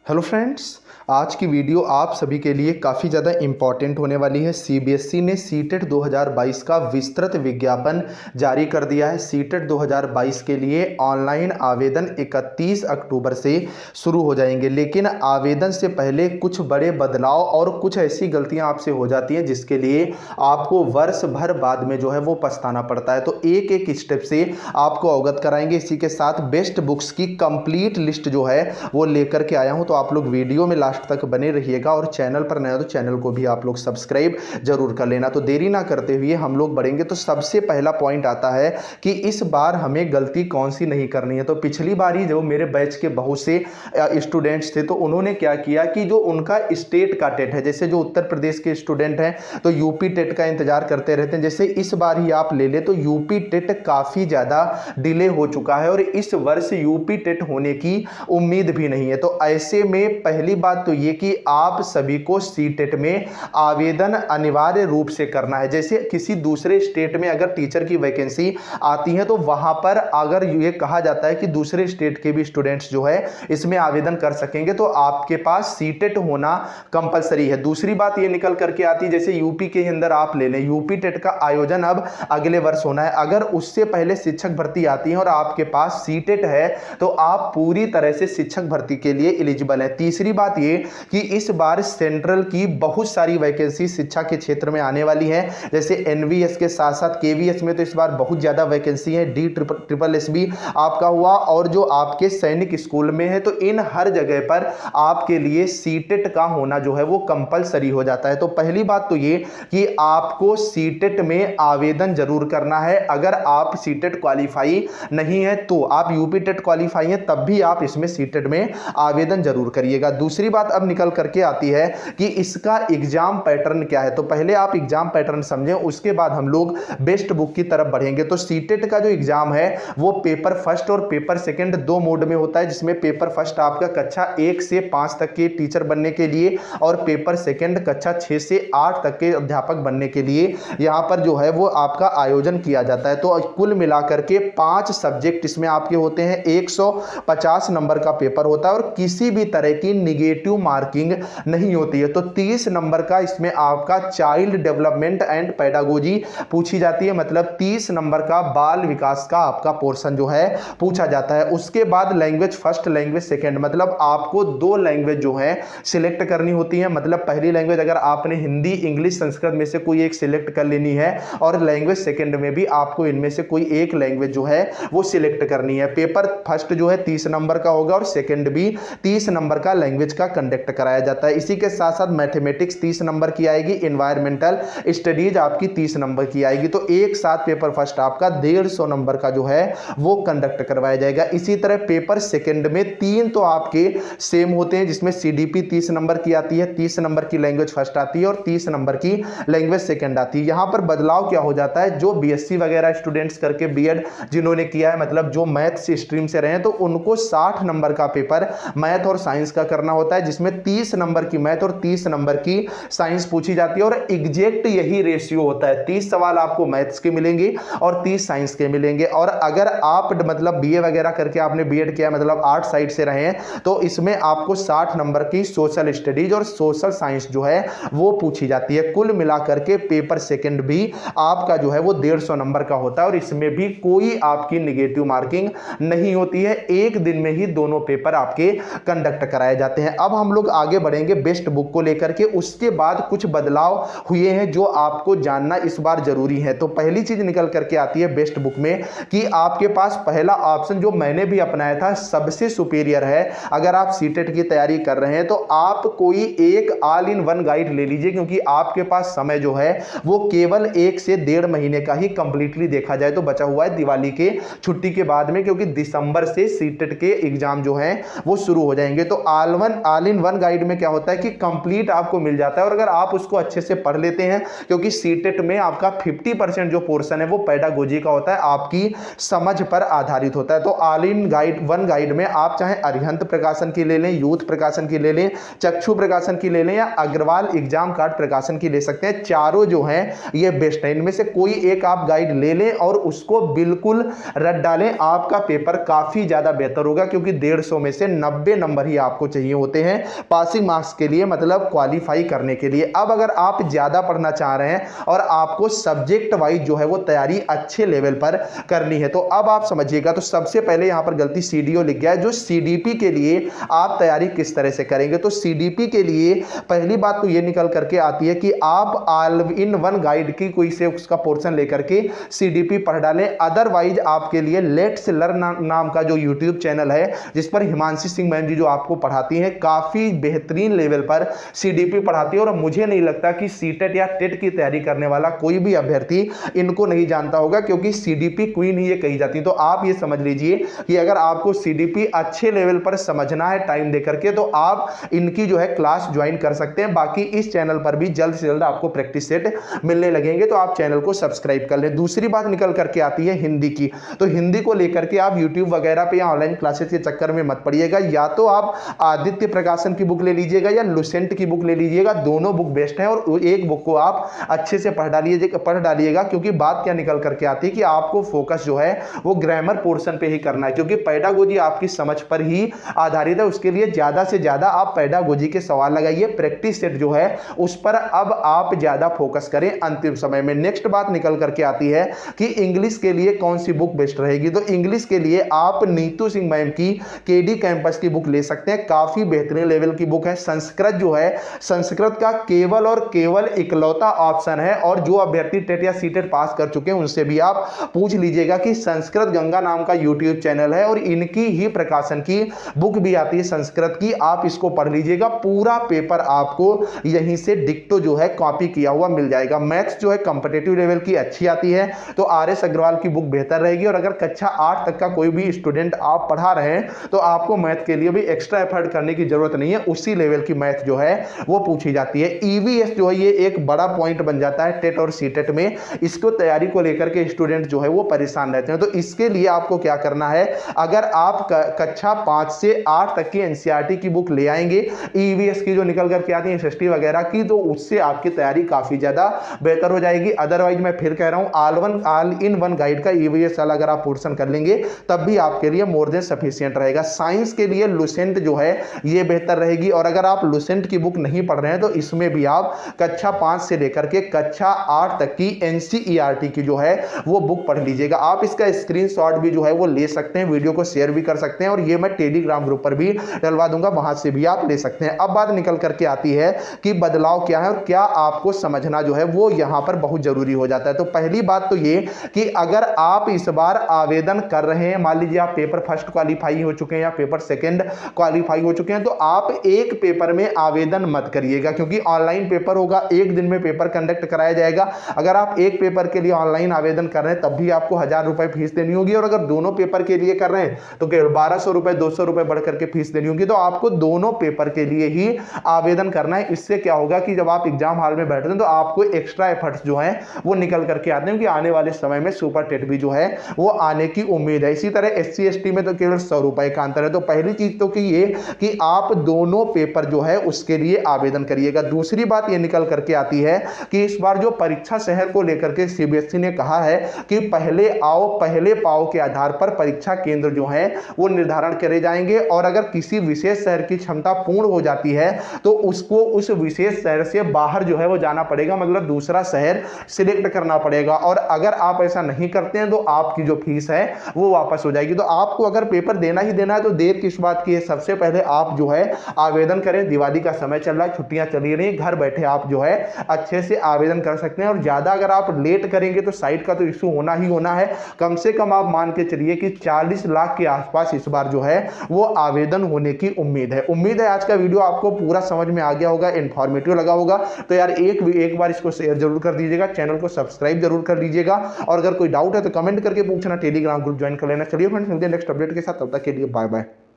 Hello friends, आज की video आप सभी के लिए काफ़ी ज़्यादा इम्पॉर्टेंट होने वाली है। सीबीएसई ने सीटेट 2022 का विस्तृत विज्ञापन जारी कर दिया है। सीटेट 2022 के लिए ऑनलाइन आवेदन 31 अक्टूबर से शुरू हो जाएंगे, लेकिन आवेदन से पहले कुछ बड़े बदलाव और कुछ ऐसी गलतियां आपसे हो जाती हैं जिसके लिए आपको वर्ष भर बाद में जो है वो पछताना पड़ता है। तो एक एक स्टेप से आपको अवगत कराएंगे। इसी के साथ बेस्ट बुक्स की कंप्लीट लिस्ट जो है वो लेकर के आया हूं, तो आप लोग वीडियो में लास्ट तक बने रहिएगा और चैनल पर नया तो चैनल को भी आप लोग सब्सक्राइब जरूर कर लेना। तो देरी ना करते हुए हम लोग बढ़ेंगे। तो सबसे पहला पॉइंट आता है कि इस बार हमें गलती कौन सी नहीं करनी है। तो पिछली बार ही जो मेरे बैच के बहुत से स्टूडेंट्स थे, तो उन्होंने क्या किया कि जो उनका स्टेट का टेट है, जैसे जो उत्तर प्रदेश के स्टूडेंट हैं तो यूपी टेट का इंतजार करते रहते हैं। जैसे इस बार ही आप ले ले तो यूपी टेट काफी ज्यादा डिले हो चुका है और इस वर्ष यूपी टेट होने की उम्मीद भी नहीं है। तो ऐसे में पहली बात तो ये कि आप सभी को सीटेट में आवेदन अनिवार्य रूप से करना है। जैसे किसी दूसरे स्टेट में अगर टीचर की वैकेंसी आती है तो वहां पर अगर ये कहा जाता है कि दूसरे स्टेट के भी स्टूडेंट्स जो है इसमें आवेदन कर सकेंगे, तो आपके पास सीटेट होना कंपलसरी है। दूसरी बात ये निकल करके आती है, जैसे यूपी के अंदर आप ले लें, यूपी टेट का आयोजन अब अगले वर्ष होना है। अगर उससे पहले शिक्षक भर्ती आती है और आपके पास सीटेट है तो आप पूरी तरह से शिक्षक भर्ती के लिए एलिजिबल है। तीसरी बात ये कि इस बार सेंट्रल की बहुत सारी वैकेंसी शिक्षा के क्षेत्र में आने वाली है। जैसे एनवीएस के साथ साथ केवीएस में तो इस बार बहुत ज्यादा वैकेंसी है। डी ट्रिपल एस भी आपका हुआ और जो आपके सैनिक स्कूल में है, तो इन हर जगह पर आपके लिए सीटेट का होना जो है वो कंपलसरी हो जाता है। तो पहली बात तो ये कि आपको सीटेट में आवेदन जरूर करना है। अगर आप सीटेट क्वालिफाई नहीं है तो आप यूपी टेट क्वालिफाई है तब भी आप इसमें सीटेट में आवेदन जरूर करिएगा। दूसरी बात अब निकल करके आती है कि इसका एग्जाम पैटर्न क्या है। तो पहले आप एग्जाम पैटर्न समझें, उसके बाद हम लोग बेस्ट बुक की तरफ बढ़ेंगे। तो सीटेट का जो एग्जाम है वो पेपर फर्स्ट और पेपर सेकंड दो मोड में होता है, जिसमें पेपर फर्स्ट आपका कक्षा 1 से 5 तक के टीचर बनने के लिए और पेपर सेकंड कक्षा 6 से 8 तक के अध्यापक बनने के लिए यहां पर जो है वो आपका आयोजन किया जाता है। तो कुल मिलाकर के 5 सब्जेक्ट इसमें आपके होते हैं। 150 नंबर का पेपर होता है और किसी भी तरह की निगेटिव मार्किंग नहीं होती है। तो 30 नंबर का इसमें आपका चाइल्ड डेवलपमेंट एंड पेडागोजी पूछी जाती है, मतलब 30 नंबर का बाल विकास का आपका पोर्शन जो है पूछा जाता है। उसके बाद लैंग्वेज फर्स्ट, लैंग्वेज सेकंड, मतलब आपको 2 लैंग्वेज जो है सिलेक्ट करनी होती है। मतलब पहली लैंग्वेज अगर आपने हिंदी, इंग्लिश, संस्कृत में से कोई एक सिलेक्ट कर लेनी है और लैंग्वेज सेकंड में भी आपको इनमें से कोई एक लैंग्वेज जो है वो सिलेक्ट करनी है। पेपर फर्स्ट जो है 30 नंबर का होगा और सेकंड भी 30 नंबर का लैंग्वेज का कंडक्ट कराया जाता है। इसी के साथ साथ मैथमेटिक्स 30 नंबर की आएगी, एनवायरमेंटल स्टडीज आपकी 30 नंबर की आएगी। तो एक साथ पेपर फर्स्ट आपका 150 नंबर का जो है वो कंडक्ट करवाया जाएगा। इसी तरह पेपर सेकंड में 3 तो आपके सेम होते हैं, जिसमें सीडीपी 30 नंबर की आती है, 30 नंबर की लैंग्वेज फर्स्ट आती है और 30 नंबर की लैंग्वेज सेकंड आती है। यहां पर बदलाव क्या हो जाता है, जो बीएससी वगैरह स्टूडेंट्स करके बीएड जिन्होंने किया है, मतलब जो मैथ्स स्ट्रीम से रहे हैं, तो उनको 60 नंबर का पेपर मैथ और साइंस का करना होता है, जिसमें 30 नंबर की मैथ और 30 नंबर की साइंस पूछी जाती है। और एग्जैक्ट यही रेशियो होता है, 30 सवाल आपको मैथ्स के मिलेंगे और 30 साइंस के मिलेंगे। और अगर आप मतलब बीए वगैरह करके आपने बीएड किया, मतलब आर्ट साइड से रहे हैं, तो इसमें आपको 60 नंबर की सोशल स्टडीज और सोशल साइंस जो है वो पूछी जाती है। कुल मिलाकर के पेपर सेकंड भी आपका जो है वो 150 नंबर का होता है और इसमें भी कोई आपकी निगेटिव मार्किंग नहीं होती है। एक दिन में ही दोनों पेपर आपके कंडक्ट कराए जाते हैं। अब हम लोग आगे बढ़ेंगे बेस्ट बुक को लेकर के। उसके बाद कुछ बदलाव हुए हैं जो आपको जानना इस बार जरूरी है। तो पहली चीज निकल करके आती है बेस्ट बुक में कि आपके पास पहला ऑप्शन जो मैंने भी अपनाया था सबसे सुपीरियर है। अगर आप सीटेट की तैयारी कर रहे हैं तो आप कोई एक ऑल इन वन गाइड ले लीजिए, क्योंकि आपके पास समय जो है वो केवल 1 से 1.5 महीने का ही कंप्लीटली देखा जाए तो बचा हुआ है दिवाली के छुट्टी के बाद में, क्योंकि दिसंबर से सीटेट के एग्जाम जो है वो शुरू हो जाएंगे। तो ऑल इन वन गाइड में क्या होता है कि कंप्लीट आपको मिल जाता है और अगर आप उसको अच्छे से पढ़ लेते हैं, क्योंकि सीटेट में आपका 50% जो पोर्शन है वो पेडागोजी का होता है, आपकी समझ पर आधारित होता है। तो ऑल इन वन गाइड में आप चाहे अरिहंत प्रकाशन की ले लें, यूथ प्रकाशन की ले लें, चक्षु प्रकाशन की ले लें या अग्रवाल एग्जाम कार्ड प्रकाशन की ले सकते हैं। चारों जो हैं ये बेस्ट है, इनमें से कोई एक आप गाइड ले लें और उसको बिल्कुल रट डालें, आपका पेपर काफी ज्यादा बेहतर होगा, क्योंकि 150 में से 90 नंबर ही आपको चाहिए होते हैं पासिंग मार्क्स के लिए, मतलब क्वालिफाई करने के लिए। अब अगर आप ज़्यादा पढ़ना चाह रहे हैं और आपको सब्जेक्ट वाइज जो है वो तैयारी अच्छे लेवल पर करनी है, तो अब आप समझिएगा। तो सबसे पहले यहाँ पर गलती CDO लिख गया है। जो CDP के लिए आप तैयारी किस तरह से करेंगे, तो CDP के लिए पहली बात तो ये निकल करके आती है कि आप ऑल इन वन गाइड की कोई से उसका पोर्शन लेकर के CDP पढ़ डालें। अदरवाइज आपके लिए लेट्स लर्न नाम का जो YouTube चैनल है, जिस पर हिमांशी सिंह मैम जी जो आपको पढ़ाती हैं, काफी बेहतरीन लेवल पर CDP पढ़ाती है। और मुझे नहीं लगता कि सीटेट या टेट की तैयारी करने वाला कोई भी अभ्यर्थी इनको नहीं जानता होगा, क्योंकि CDP क्वीन ही ये कही जाती है। तो आप ये समझ लीजिए कि अगर आपको CDP अच्छे लेवल पर समझना है टाइम देकर के, तो आप इनकी जो है क्लास ज्वाइन कर सकते हैं। बाकी इस चैनल पर भी जल्द से जल्द आपको प्रैक्टिस सेट मिलने लगेंगे, तो आप चैनल को सब्सक्राइब कर लें। दूसरी बात निकल करके आती है हिंदी की। तो हिंदी को लेकर के आप YouTube वगैरह पे या ऑनलाइन क्लासेस के चक्कर में मत पड़िएगा। या तो आप आदित्य प्रकाशन की बुक ले लीजिएगा या लुसेंट की बुक ले लीजिएगा, दोनों बुक बेस्ट है। और एक बुक को आप अच्छे से पढ़ डालिएगा, क्योंकि बात क्या निकल करके आती है कि आपको फोकस जो है वो ग्रामर पोर्शन पे ही करना है, क्योंकि पेडागोजी आपकी समझ पर ही आधारित है। उसके लिए ज्यादा से ज्यादा आप पेडागोजी के सवाल लगाइए, प्रैक्टिस सेट जो है उस पर अब आप ज्यादा फोकस करें अंतिम समय में। नेक्स्ट बात निकल करके आती है कि इंग्लिश के लिए कौन सी बुक बेस्ट रहेगी, तो इंग्लिश के लिए आप नीतू सिंह मैम की KD कैंपस की बुक ले सकते हैं, काफी बेहतरीन लेवल की बुक है। संस्कृत जो है, संस्कृत का केवल और केवल इकलौता ऑप्शन है, और जो अभ्यर्थी टेट या सीटेट पास कर चुके हैं उनसे भी आप पूछ लीजिएगा कि संस्कृत गंगा नाम का YouTube चैनल है और इनकी ही प्रकाशन की बुक भी आती है संस्कृत की, आप इसको पढ़ लीजिएगा। पूरा पेपर आपको यहीं से डिक्टो जो है कॉपी किया हुआ मिल जाएगा। मैथ्स जो है कॉम्पिटिटिव लेवल की अच्छी आती है, तो RS अग्रवाल की बुक बेहतर रहेगी। और अगर कक्षा 8 तक का कोई भी स्टूडेंट आप पढ़ा रहे हैं, तो आपको मैथ के लिए भी एक्स्ट्रा एफर्ट करने की जरूरत नहीं है, उसी लेवल की मैथ जो है वो पूछी जाती है। EVS जो है ये एक बड़ा पॉइंट बन जाता है टेट और सीटेट में, इसको तैयारी को लेकर के स्टूडेंट जो है वो परेशान रहते हैं। तो इसके लिए आपको क्या करना है, अगर आप कक्षा 5 से 8 तक की NCERT की बुक ले आएंगे, EVS की जो निकल करके आती है SST वगैरह की, तो उससे आपकी तैयारी काफी ज्यादा बेहतर हो जाएगी। अदरवाइज मैं फिर कह रहा हूं, ऑल इन वन गाइड का EVS वाला अगर आप पोर्शन कर लेंगे तब भी आपके लिए मोर देन सफिशिएंट रहेगा। साइंस के लिए लुसेंट जो है ये बेहतर रहेगी, और अगर आप लुसेंट की बुक नहीं पढ़ रहे हैं तो इसमें भी आप कक्षा 5 से लेकर के कक्षा 8 तक की NCERT की जो है वो बुक पढ़ लीजिएगा। आप इसका स्क्रीनशॉट भी जो है वो ले सकते हैं, वीडियो को शेयर भी कर सकते हैं, और ये मैं टेलीग्राम ग्रुप पर भी डलवा दूंगा, वहां से भी आप ले सकते हैं। अब बात निकल करके आती है कि बदलाव क्या है और क्या आपको समझना जो है वो यहां पर बहुत जरूरी हो जाता है। तो पहली बात तो ये कि अगर आप इस बार आवेदन कर रहे हैं, मान लीजिए आप पेपर फर्स्ट क्वालिफाई हो चुके हैं या पेपर सेकंड क्वालिफाई हो चुके हैं, तो आप एक पेपर में आवेदन मत करिएगा, क्योंकि ऑनलाइन पेपर होगा, एक दिन में पेपर कंडक्ट कराया जाएगा। अगर आप एक पेपर के लिए ऑनलाइन आवेदन कर रहे हैं तब भी आपको 1000 रुपए फीस देनी होगी, और अगर दोनों पेपर के लिए कर रहे हैं तो 1200 रुपए 200 रुपए बढ़ करके फीस देनी होगी। तो आपको दोनों पेपर के लिए ही आवेदन करना है। इससे क्या होगा कि जब आप एग्जाम हॉल में बैठते हैं तो आपको एक्स्ट्रा एफर्ट्स जो है वो निकल करके आते हैं, कि आने वाले समय में सुपर टेट भी जो है वो आने की उम्मीद है। इसी तरह SC ST में तो केवल 100 रुपए का अंतर है। तो पहली चीज तो ये कि आप दोनों पेपर जो है उसके लिए आवेदन करिएगा। दूसरी बात ये निकल करके आती है कि इस बार जो परीक्षा शहर को लेकर के CBSE ने कहा है कि पहले आओ पहले पाओ के आधार पर परीक्षा केंद्र जो है वो निर्धारण करे जाएंगे, और अगर किसी विशेष शहर की क्षमता पूर्ण हो जाती है तो उसको उस विशेष शहर से बाहर जो है वो जाना पड़ेगा, मतलब दूसरा शहर सिलेक्ट करना पड़ेगा। और अगर आप ऐसा नहीं करते हैं तो आपकी जो फीस है वो वापस हो जाएगी। तो आपको अगर पेपर देना ही देना है तो देर किस बात की है, सबसे पहले आप जो है आवेदन करें। दिवाली का समय चल रहा है, छुट्टियां चली रही, घर बैठे आप जो है अच्छे से आवेदन कर सकते हैं। और ज्यादा अगर आप लेट करेंगे तो साइट का तो इशू होना ही होना है। कम से कम आप मान के चलिए कि 40 लाख के आसपास इस बार जो है वो आवेदन होने की उम्मीद है। आज का वीडियो आपको पूरा समझ में आ गया होगा, इंफॉर्मेटिव लगा होगा। तो यार एक बार इसको शेयर जरूर कर दीजिएगा, चैनल को सब्सक्राइब जरूर कर लीजिएगा, और अगर कोई डाउट है तो कमेंट करके पूछना, टेलीग्राम ग्रुप ज्वाइन कर लेना। चलिए फ्रेंड्स, मिलते हैं नेक्स्ट अपडेट के साथ, तब तक के लिए बाय बाय।